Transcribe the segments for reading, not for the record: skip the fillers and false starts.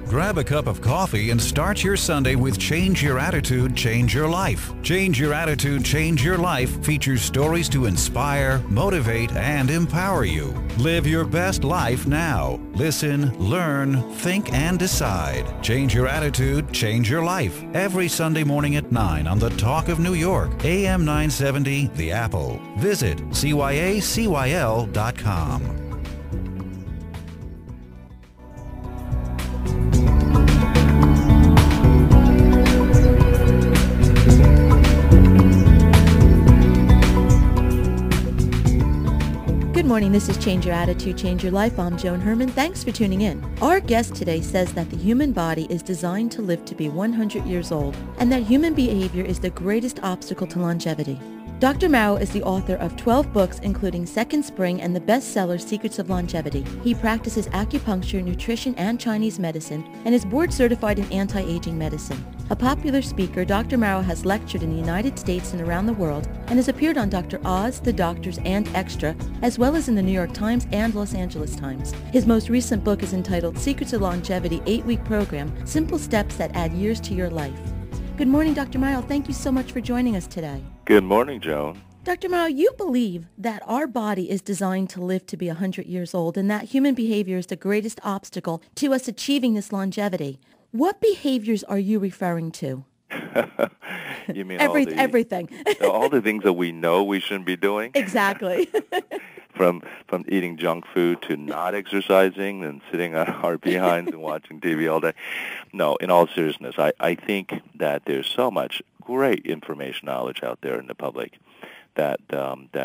Grab a cup of coffee and start your Sunday with Change Your Attitude, Change Your Life. Change Your Attitude, Change Your Life features stories to inspire, motivate, and empower you. Live your best life now. Listen, learn, think, and decide. Change Your Attitude, Change Your Life. Every Sunday morning at 9 on the Talk of New York, AM 970, The Apple. Visit cyacyl.com. Good morning, this is Change Your Attitude, Change Your Life. I'm Joan Herman. Thanks for tuning in. Our guest today says that the human body is designed to live to be 100 years old and that human behavior is the greatest obstacle to longevity. Dr. Mao is the author of 12 books, including Second Spring and the bestseller Secrets of Longevity. He practices acupuncture, nutrition, and Chinese medicine and is board certified in anti-aging medicine. A popular speaker, Dr. Mao has lectured in the United States and around the world and has appeared on Dr. Oz, The Doctors, and Extra, as well as in the New York Times and Los Angeles Times. His most recent book is entitled Secrets of Longevity 8-Week Program, Simple Steps That Add Years to Your Life. Good morning, Dr. Mao. Thank you so much for joining us today. Good morning, Joan. Dr. Mao, you believe that our body is designed to live to be 100 years old and that human behavior is the greatest obstacle to us achieving this longevity. What behaviors are you referring to? You mean everything? All the things that we know we shouldn't be doing? Exactly. From eating junk food to not exercising and sitting on our behinds and watching TV all day. No, in all seriousness, I think that there's so much great information knowledge out there in the public that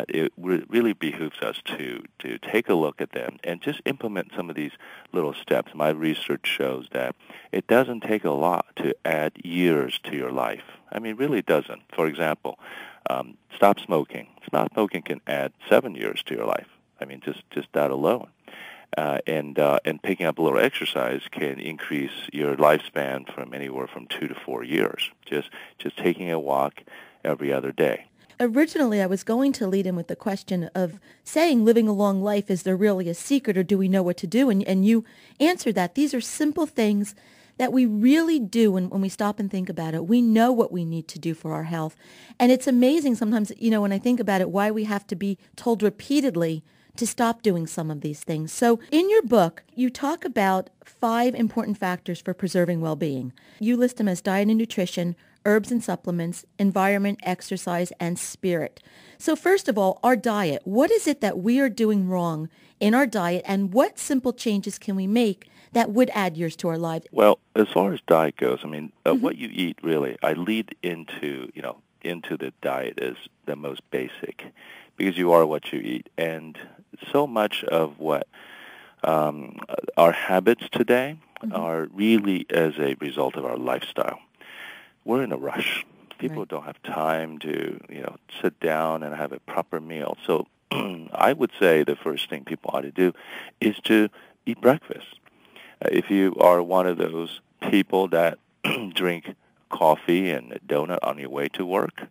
it really behooves us to take a look at them and just implement some of these little steps. My research shows that it doesn't take a lot to add years to your life. I mean, it really doesn't. For example, stop smoking. Stop smoking can add 7 years to your life. I mean, just that alone. And picking up a little exercise can increase your lifespan from anywhere from 2 to 4 years. Just taking a walk every other day. Originally, I was going to lead in with the question of saying living a long life, is there really a secret or do we know what to do? And you answered that. These are simple things that we really do when we stop and think about it. We know what we need to do for our health. And it's amazing sometimes, when I think about it, why we have to be told repeatedly to stop doing some of these things. So in your book, you talk about 5 important factors for preserving well-being. You list them as diet and nutrition, herbs and supplements, environment, exercise, and spirit. So first of all, our diet. What is it that we are doing wrong in our diet, and what simple changes can we make that would add years to our lives? Well, as far as diet goes, I mean, what you eat really, I lead into the diet as the most basic, because you are what you eat. And so much of what our habits today are really as a result of our lifestyle. We're in a rush. People don't have time to, sit down and have a proper meal. So I would say the first thing people ought to do is to eat breakfast. If you are one of those people that drink coffee and a donut on your way to work,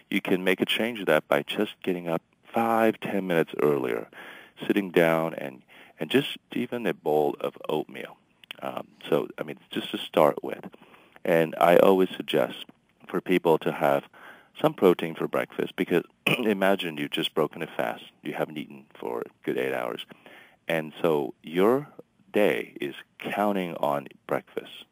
you can make a change of that by just getting up 5-10 minutes earlier, sitting down and just even a bowl of oatmeal. So, I mean, just to start with. And I always suggest for people to have some protein for breakfast because imagine you've just broken a fast. You haven't eaten for a good 8 hours. And so your day is counting on breakfast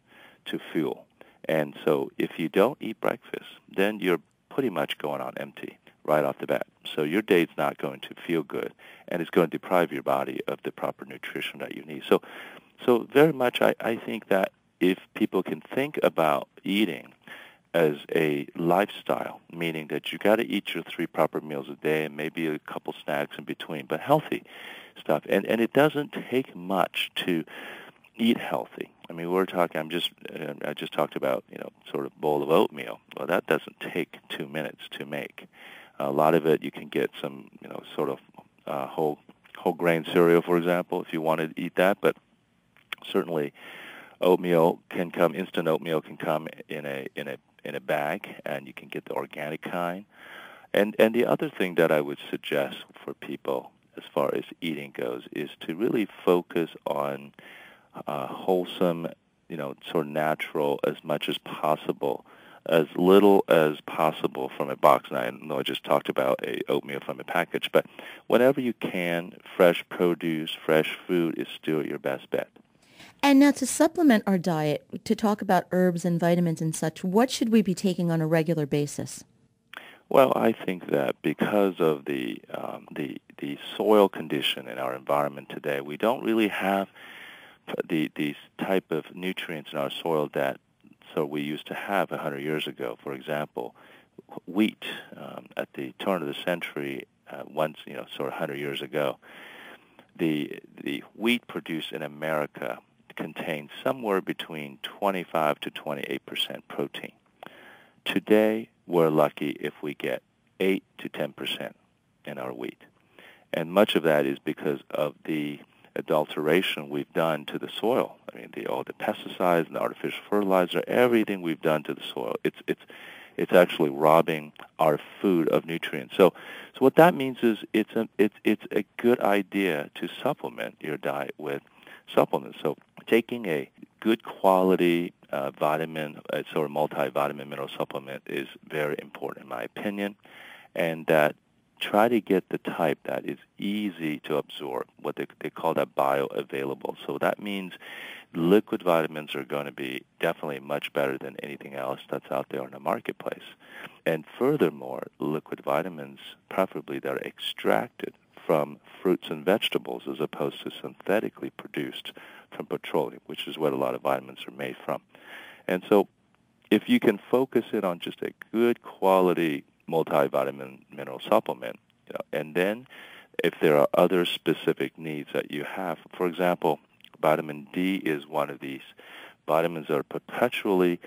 to fuel. And so if you don't eat breakfast, then you're pretty much going on empty right off the bat. So your day's not going to feel good, and it's going to deprive your body of the proper nutrition that you need. So very much I think that if people can think about eating as a lifestyle, meaning that you got to eat your 3 proper meals a day and maybe a couple snacks in between, but healthy stuff. And it doesn't take much to eat healthy. I mean, I just talked about, sort of bowl of oatmeal. Well, that doesn't take 2 minutes to make. A lot of it you can get some, sort of whole grain cereal, for example, if you want to eat that. But certainly, instant oatmeal can come in a bag, and you can get the organic kind. And the other thing that I would suggest for people as far as eating goes is to really focus on wholesome, sort of natural as much as possible, as little as possible from a box. And I know I just talked about a oatmeal from a package, but whenever you can, fresh produce, fresh food is still your best bet. And now to supplement our diet, to talk about herbs and vitamins and such, what should we be taking on a regular basis? Well, I think that because of the soil condition in our environment today, we don't really have these type of nutrients in our soil that we used to have 100 years ago. For example, wheat at the turn of the century, once sort of 100 years ago, the wheat produced in America contains somewhere between 25 to 28% protein. Today, we're lucky if we get 8 to 10% in our wheat. And much of that is because of the adulteration we've done to the soil. I mean, all the pesticides and the artificial fertilizer, everything we've done to the soil, it's actually robbing our food of nutrients. So what that means is it's a good idea to supplement your diet with supplements. So taking a good quality vitamin, sort of multivitamin mineral supplement is very important in my opinion, and that try to get the type that is easy to absorb, what they call that bioavailable. So that means liquid vitamins are going to be definitely much better than anything else that's out there in the marketplace. And furthermore, liquid vitamins, preferably that are extracted from fruits and vegetables as opposed to synthetically produced from petroleum, which is what a lot of vitamins are made from. And so if you can focus in on just a good quality multivitamin mineral supplement, and then if there are other specific needs that you have, for example, vitamin D is one of these vitamins that are perpetually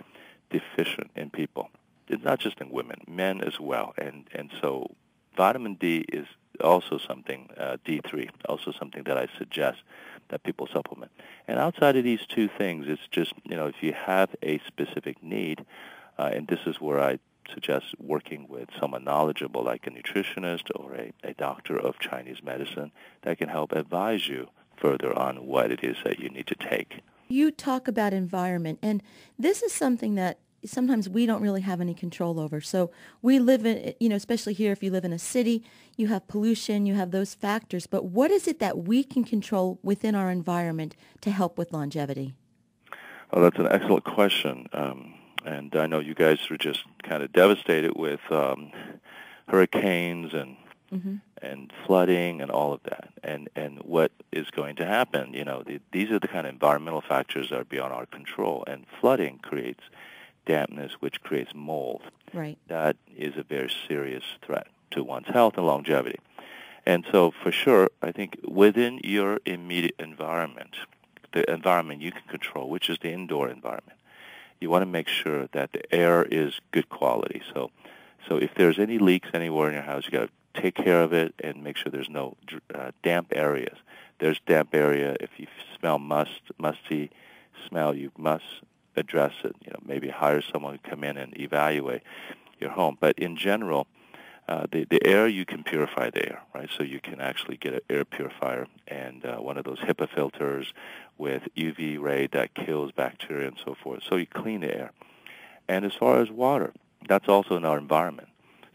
deficient in people. It's not just in women, men as well. And so vitamin D is also something, D3, also something that I suggest that people supplement. And outside of these two things, it's just, if you have a specific need, and this is where I suggest working with someone knowledgeable like a nutritionist or a doctor of Chinese medicine that can help advise you further on what it is that you need to take. You talk about environment, and this is something that sometimes we don't really have any control over. So we live in, especially here, if you live in a city, you have pollution, you have those factors. But what is it that we can control within our environment to help with longevity? Oh, that's an excellent question. And I know you guys are just kind of devastated with hurricanes and flooding and all of that. And what is going to happen, these are the kind of environmental factors that are beyond our control. And flooding creates dampness, which creates mold. Right. That is a very serious threat to one's health and longevity. And so for sure, I think within your immediate environment, the environment you can control, which is the indoor environment, you want to make sure that the air is good quality. So if there's any leaks anywhere in your house, you got to take care of it and make sure there's no damp areas. There's damp area. If you smell musty smell, you must address it. Maybe hire someone to come in and evaluate your home. But in general, the air, you can purify the air, right? So you can actually get an air purifier and one of those HEPA filters with UV ray that kills bacteria and so forth. So you clean the air. And as far as water, that's also in our environment.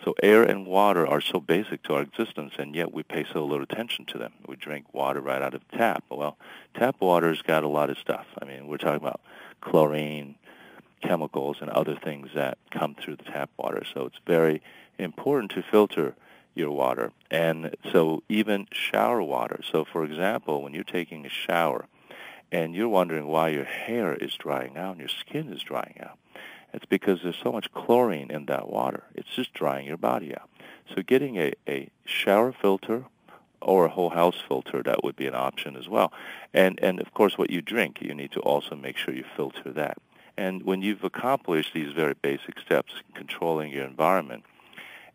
So air and water are so basic to our existence, and yet we pay so little attention to them. We drink water right out of the tap. Well, tap water's got a lot of stuff. I mean, we're talking about chlorine, chemicals, and other things that come through the tap water. So it's very important to filter your water. And so even shower water. So, for example, when you're taking a shower and you're wondering why your hair is drying out and your skin is drying out, it's because there's so much chlorine in that water. It's just drying your body out. So getting a shower filter or a whole house filter, that would be an option as well. And of course, what you drink, you need to also make sure you filter that. And when you've accomplished these very basic steps, controlling your environment,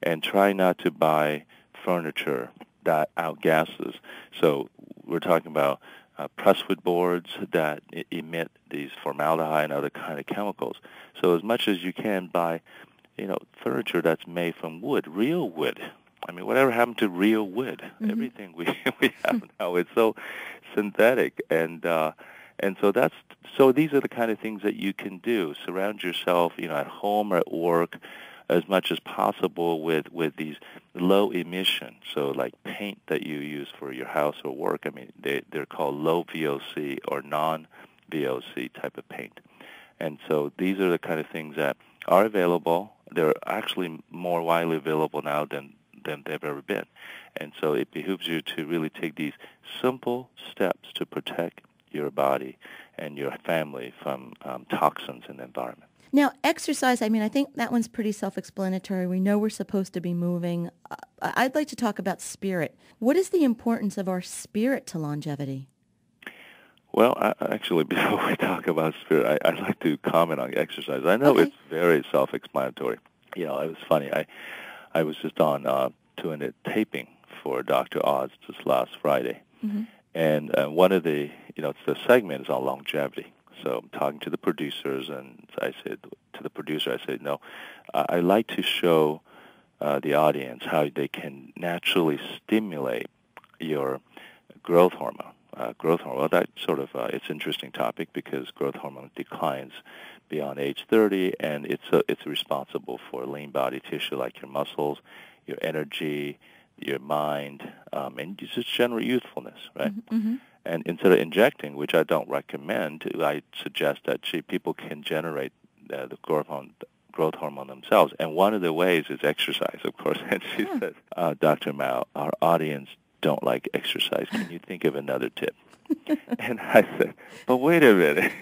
and try not to buy furniture that outgasses. So we're talking about presswood boards that emit these formaldehyde and other kind of chemicals. So as much as you can buy, furniture that's made from wood, real wood. I mean, whatever happened to real wood? Mm-hmm. Everything we have now is so synthetic, and And so these are the kind of things that you can do. Surround yourself, at home or at work, as much as possible with these low emission. So like paint that you use for your house or work, I mean, they're called low VOC or non-VOC type of paint. And so these are the kind of things that are available. They're actually more widely available now than they've ever been. And so it behooves you to really take these simple steps to protect your body and your family from toxins in the environment. Now, exercise, I mean, I think that one's pretty self-explanatory. We know we're supposed to be moving. I'd like to talk about spirit. What is the importance of our spirit to longevity? Well, actually, before we talk about spirit, I'd like to comment on exercise. I know It's very self-explanatory. It was funny. I was just on doing a taping for Dr. Oz just last Friday. Mm-hmm. And one of the segment is on longevity. So I'm talking to the producers, and I said to the producer, no, I like to show the audience how they can naturally stimulate your growth hormone. Well, that sort of it's an interesting topic because growth hormone declines beyond age 30, and it's responsible for lean body tissue like your muscles, your energy, your mind, and just general youthfulness, right? Mm-hmm. And instead of injecting, which I don't recommend, I suggest that people can generate the growth hormone themselves. And one of the ways is exercise, of course. And she said, Dr. Mao, our audience don't like exercise. Can you think of another tip? And I said, but wait a minute.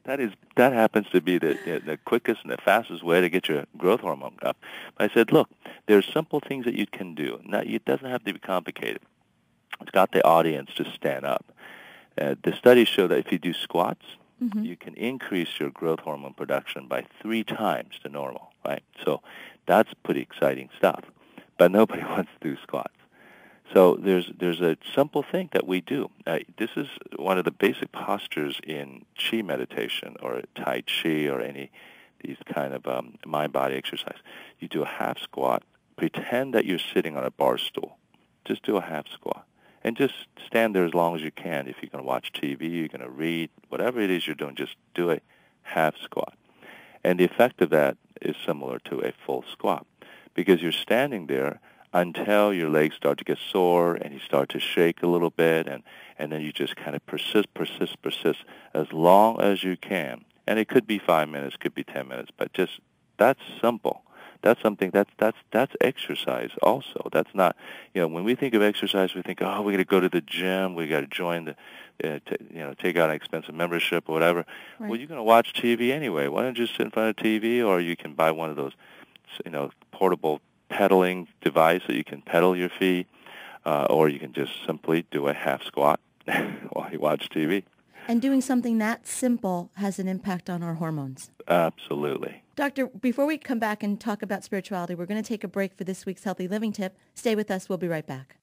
That happens to be the quickest and the fastest way to get your growth hormone up. I said, look, there's simple things that you can do. Now, it doesn't have to be complicated. It's got the audience to stand up. The studies show that if you do squats, mm-hmm. you can increase your growth hormone production by 3 times the normal, right? So that's pretty exciting stuff. But nobody wants to do squats. So there's a simple thing that we do. This is one of the basic postures in Qi meditation or Tai Chi or these kind of mind-body exercise. You do a half squat. Pretend that you're sitting on a bar stool. Just do a half squat. And just stand there as long as you can. If you're going to watch TV, you're going to read, whatever it is you're doing, just do a half squat. And the effect of that is similar to a full squat because you're standing there until your legs start to get sore and you start to shake a little bit, and then you just kind of persist as long as you can. And it could be 5 minutes, could be 10 minutes, but just that's simple. That's something that's exercise also. That's not, when we think of exercise, we think, we got to go to the gym, we got to join take out an expensive membership or whatever. Right. Well, you're going to watch TV anyway. Why don't you sit in front of TV, or you can buy one of those, portable pedaling device that you can pedal your feet, or you can just simply do a half squat while you watch TV. And doing something that simple has an impact on our hormones. Absolutely. Doctor, before we come back and talk about spirituality, we're going to take a break for this week's Healthy Living Tip. Stay with us. We'll be right back.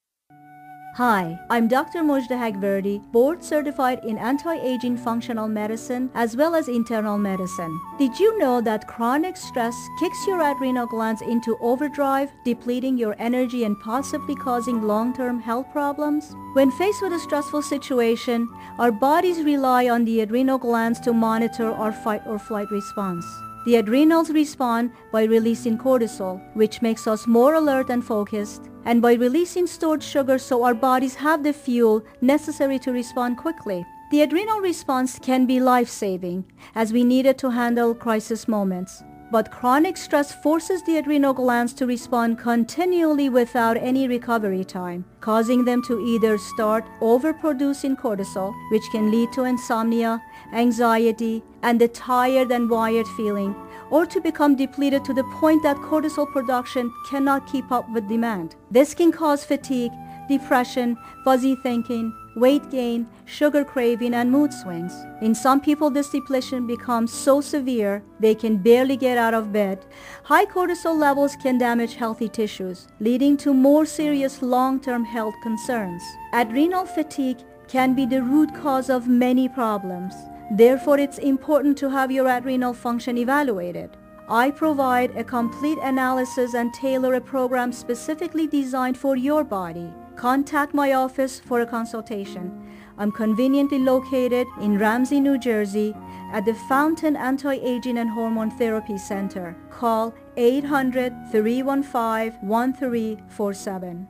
Hi, I'm Dr. Mojdeh Hagverdi, board certified in anti-aging functional medicine as well as internal medicine. Did you know that chronic stress kicks your adrenal glands into overdrive, depleting your energy and possibly causing long-term health problems? When faced with a stressful situation, our bodies rely on the adrenal glands to monitor our fight or flight response. The adrenals respond by releasing cortisol, which makes us more alert and focused, and by releasing stored sugar so our bodies have the fuel necessary to respond quickly. The adrenal response can be life-saving, as we need it to handle crisis moments. But chronic stress forces the adrenal glands to respond continually without any recovery time, causing them to either start overproducing cortisol, which can lead to insomnia, anxiety, and the tired and wired feeling, or to become depleted to the point that cortisol production cannot keep up with demand. This can cause fatigue, depression, fuzzy thinking, weight gain, sugar craving, and mood swings. In some people, this depletion becomes so severe they can barely get out of bed. High cortisol levels can damage healthy tissues, leading to more serious long-term health concerns. Adrenal fatigue can be the root cause of many problems. Therefore, it's important to have your adrenal function evaluated. I provide a complete analysis and tailor a program specifically designed for your body. Contact my office for a consultation. I'm conveniently located in Ramsey, New Jersey at the Fountain Anti-Aging and Hormone Therapy Center. Call 800-315-1347.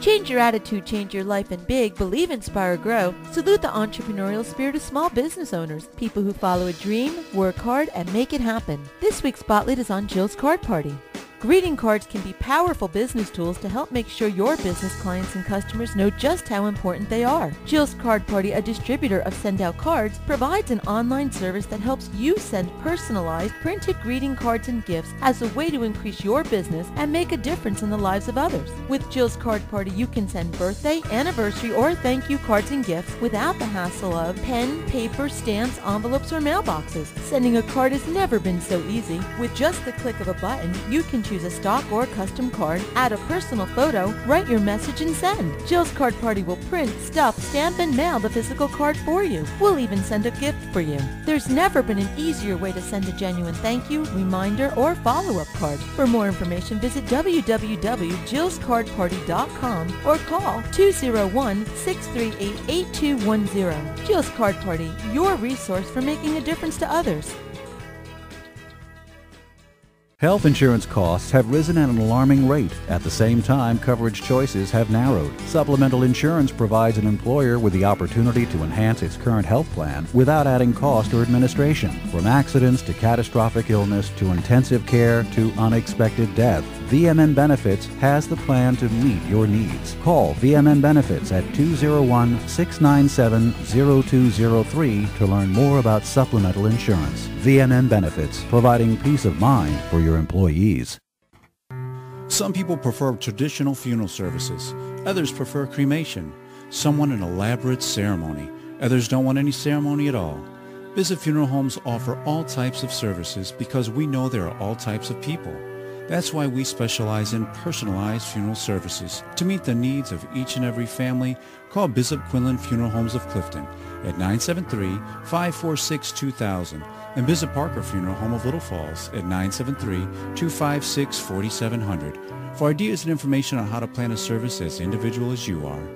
Change your attitude, change your life, and big. Believe, inspire, grow. Salute the entrepreneurial spirit of small business owners, people who follow a dream, work hard, and make it happen. This week's Spotlight is on Jill's Card Party. Greeting cards can be powerful business tools to help make sure your business clients and customers know just how important they are. Jill's Card Party, a distributor of send-out cards, provides an online service that helps you send personalized, printed greeting cards and gifts as a way to increase your business and make a difference in the lives of others. With Jill's Card Party, you can send birthday, anniversary, or thank you cards and gifts without the hassle of pen, paper, stamps, envelopes, or mailboxes. Sending a card has never been so easy. With just the click of a button, you can choose a stock or custom card, add a personal photo, write your message, and send. Jill's Card Party will print, stuff, stamp, and mail the physical card for you. We'll even send a gift for you. There's never been an easier way to send a genuine thank you, reminder, or follow-up card. For more information, visit www.jillscardparty.com or call 201-638-8210. Jill's Card Party, your resource for making a difference to others. Health insurance costs have risen at an alarming rate. At the same time, coverage choices have narrowed. Supplemental insurance provides an employer with the opportunity to enhance its current health plan without adding cost or administration. From accidents to catastrophic illness to intensive care to unexpected death, VMN Benefits has the plan to meet your needs. Call VMN Benefits at 201-697-0203 to learn more about supplemental insurance. VMN Benefits, providing peace of mind for your employees. Some people prefer traditional funeral services. Others prefer cremation. Some want an elaborate ceremony. Others don't want any ceremony at all. Visit Funeral Homes offer all types of services because we know there are all types of people. That's why we specialize in personalized funeral services. To meet the needs of each and every family, call Bishop Quinlan Funeral Homes of Clifton at 973-546-2000 and Bishop Parker Funeral Home of Little Falls at 973-256-4700 for ideas and information on how to plan a service as individual as you are.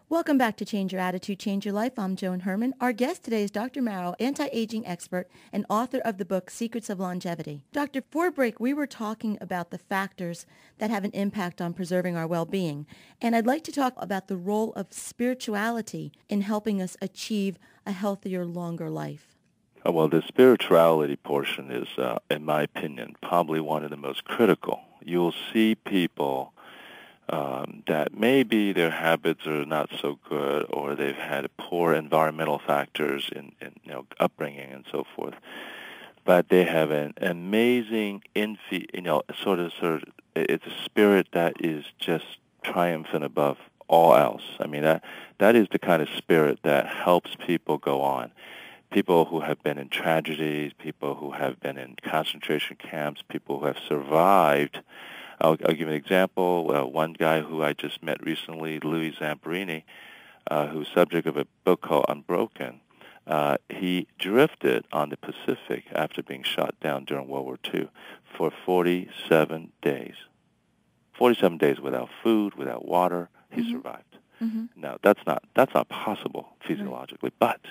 Welcome back to Change Your Attitude, Change Your Life. I'm Joan Herman. Our guest today is Dr. Mao, anti-aging expert and author of the book Secrets of Longevity. Doctor, before break, we were talking about the factors that have an impact on preserving our well-being. And I'd like to talk about the role of spirituality in helping us achieve a healthier, longer life. Well, the spirituality portion is, in my opinion, probably one of the most critical. You'll see people that maybe their habits are not so good, or they've had poor environmental factors in upbringing and so forth. But they have an amazing, sort of, it's a spirit that is just triumphant above all else. I mean, that is the kind of spirit that helps people go on. People who have been in tragedies, people who have been in concentration camps, people who have survived. I'll give an example. One guy who I just met recently, Louis Zamperini, who's subject of a book called Unbroken. He drifted on the Pacific after being shot down during World War II for 47 days. 47 days without food, without water. He survived. Mm-hmm. Now, that's not possible physiologically, but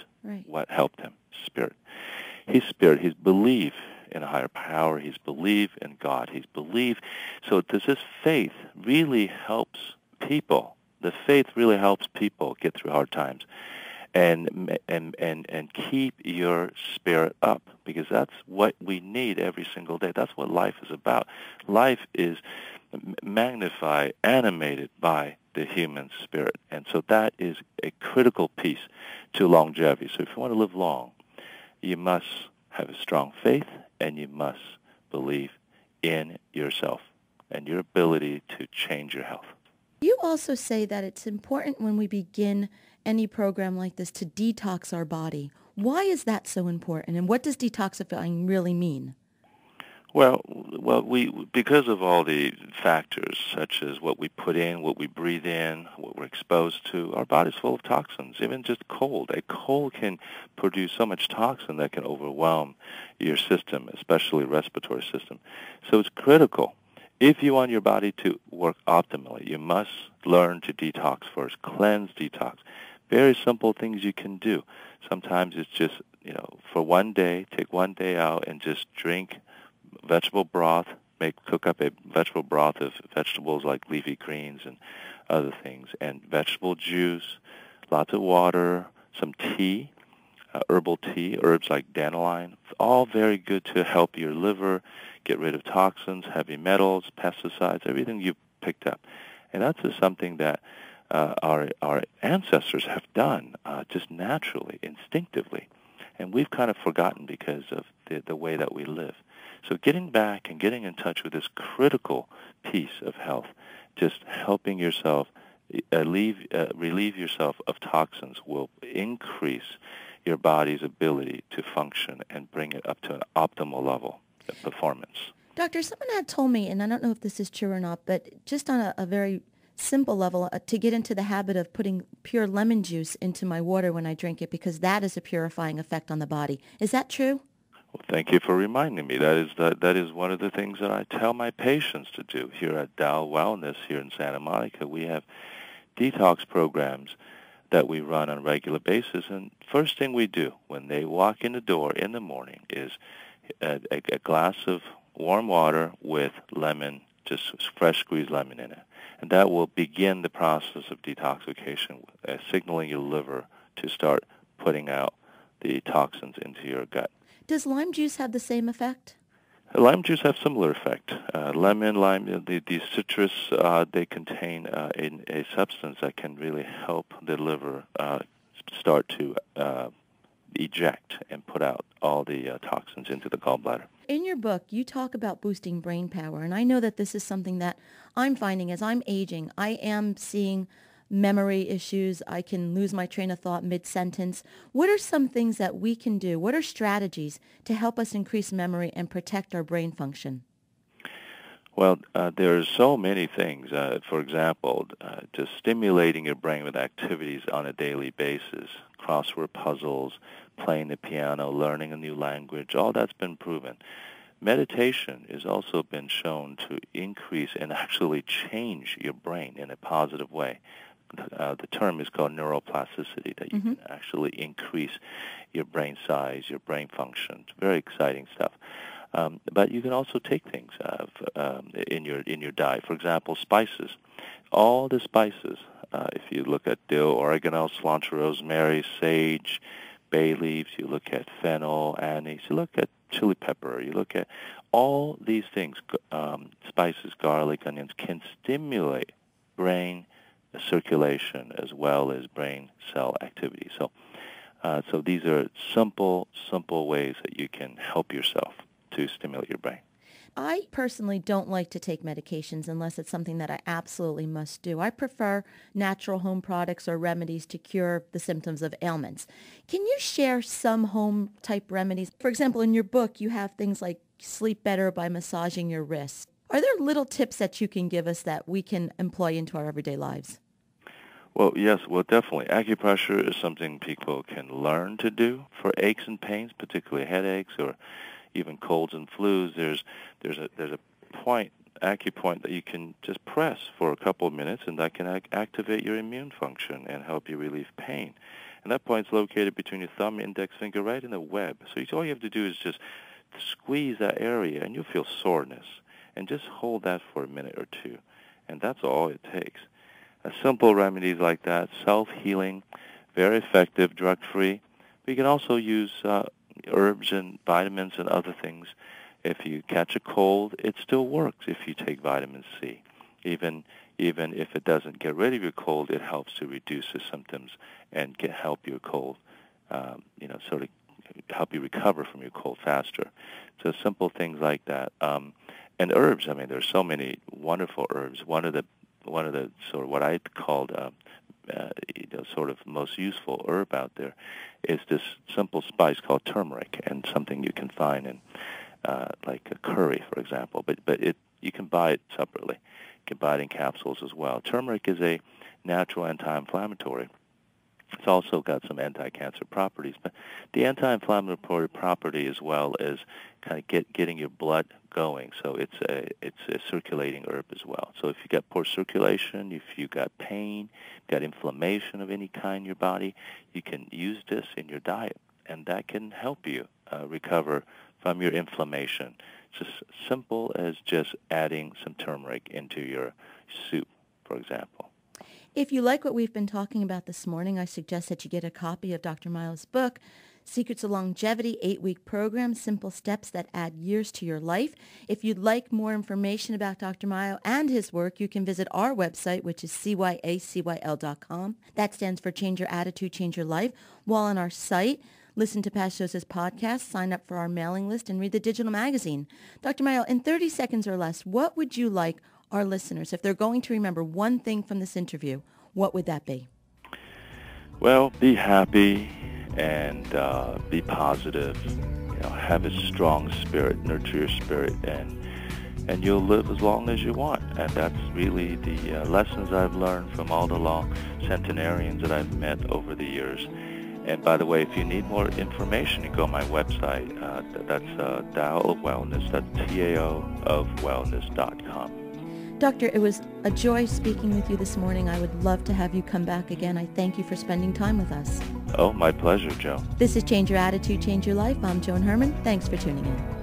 what helped him? Spirit. His belief in a higher power, his belief in God, his belief. So does this faith really helps people? The faith really helps people get through hard times and keep your spirit up, because that's what we need every single day. That's what life is about. Life is magnified, animated by the human spirit. And so that is a critical piece to longevity. So if you want to live long, you must have a strong faith, and you must believe in yourself and your ability to change your health. You also say that it's important when we begin any program like this to detox our body. Why is that so important, and what does detoxifying really mean? Well, we because of all the factors, such as what we put in, what we breathe in, what we're exposed to, our body's full of toxins. Even just cold. A cold can produce so much toxin that can overwhelm your system, especially respiratory system. So it's critical If you want your body to work optimally, you must learn to detox first. Cleanse, detox. Very simple things you can do. Sometimes it's just, for one day, take one day out and just drink vegetable broth. Cook up a vegetable broth of vegetables like leafy greens and other things, and vegetable juice, lots of water, some tea, herbal tea, herbs like dandelion, all very good to help your liver, get rid of toxins, heavy metals, pesticides, everything you've picked up. And that's just something that our ancestors have done just naturally, instinctively. And we've kind of forgotten because of the way that we live. So getting back and getting in touch with this critical piece of health, just helping yourself relieve yourself of toxins will increase your body's ability to function and bring it up to an optimal level of performance. Doctor, someone had told me, and I don't know if this is true or not, but just on a very simple level, to get into the habit of putting pure lemon juice into my water when I drink it, because that is a purifying effect on the body. Is that true? Well, thank you for reminding me. That is one of the things that I tell my patients to do. Here at Tao Wellness here in Santa Monica, we have detox programs that we run on a regular basis. And first thing we do when they walk in the door in the morning is a glass of warm water with lemon, just fresh squeezed lemon in it. And that will begin the process of detoxification, signaling your liver to start putting out the toxins into your gut. Does lime juice have the same effect? Lime juice have similar effect. Lemon, lime, the citrus, they contain a substance that can really help the liver start to eject and put out all the toxins into the gallbladder. In your book, you talk about boosting brain power, and I know that this is something that I'm finding as I'm aging. I am seeing memory issues. I can lose my train of thought mid-sentence. What are some things that we can do? What are strategies to help us increase memory and protect our brain function? Well, there are so many things. For example, just stimulating your brain with activities on a daily basis, crossword puzzles, playing the piano, learning a new language, all that's been proven. Meditation has also been shown to increase and actually change your brain in a positive way. The term is called neuroplasticity, that you can actually increase your brain size, your brain function. It's very exciting stuff. But you can also take things in your diet. For example, spices. All the spices, if you look at dill, oregano, cilantro, rosemary, sage, bay leaves, you look at fennel, anise, you look at chili pepper, you look at all these things, spices, garlic, onions, can stimulate brain circulation as well as brain cell activity. So these are simple ways that you can help yourself to stimulate your brain. I personally don't like to take medications unless it's something that I absolutely must do. I prefer natural home products or remedies to cure the symptoms of ailments. Can you share some home-type remedies? For example, in your book, you have things like sleep better by massaging your wrists. Are there little tips that you can give us that we can employ into our everyday lives? Well, yes, definitely. Acupressure is something people can learn to do for aches and pains, particularly headaches or even colds and flus. There's a point, acupoint, that you can just press for a couple of minutes, and that can activate your immune function and help you relieve pain. And that point's located between your thumb and index finger, right in the web. So all you have to do is just squeeze that area, and you'll feel soreness. And just hold that for a minute or two, and that's all it takes. Simple remedies like that, self-healing, very effective, drug-free. But you can also use herbs and vitamins and other things. If you catch a cold, it still works if you take vitamin C. Even if it doesn't get rid of your cold, it helps to reduce the symptoms and help your cold, sort of help you recover from your cold faster. So simple things like that. And herbs, I mean, there's so many wonderful herbs. One of the sort of what I called sort of most useful herb out there is this simple spice called turmeric, and something you can find in like a curry, for example. But you can buy it separately. You can buy it in capsules as well. Turmeric is a natural anti-inflammatory, It's also got some anti-cancer properties, but the anti-inflammatory property as well as kind of getting your blood going. So it's a circulating herb as well. So if you got poor circulation, if you got pain, got inflammation of any kind in your body, you can use this in your diet, and that can help you recover from your inflammation. It's as simple as just adding some turmeric into your soup, for example. If you like what we've been talking about this morning, I suggest that you get a copy of Dr. Mao's book, Secrets of Longevity, 8-week program, simple steps that add years to your life. If you'd like more information about Dr. Mao and his work, you can visit our website, which is cyacyl.com. That stands for Change Your Attitude, Change Your Life. While on our site, listen to past shows as podcasts, sign up for our mailing list, and read the digital magazine. Dr. Mao, in 30 seconds or less, what would you like our listeners, if they're going to remember one thing from this interview, what would that be? Well, be happy and be positive. Have a strong spirit, nurture your spirit, and you'll live as long as you want. And that's really the lessons I've learned from all the long centenarians that I've met over the years. And by the way, if you need more information, you go to my website. That's Tao of Wellness. That's Tao of Wellness.com. Doctor, it was a joy speaking with you this morning. I would love to have you come back again. I thank you for spending time with us. Oh, my pleasure, Joe. This is Change Your Attitude, Change Your Life. I'm Joan Herman. Thanks for tuning in.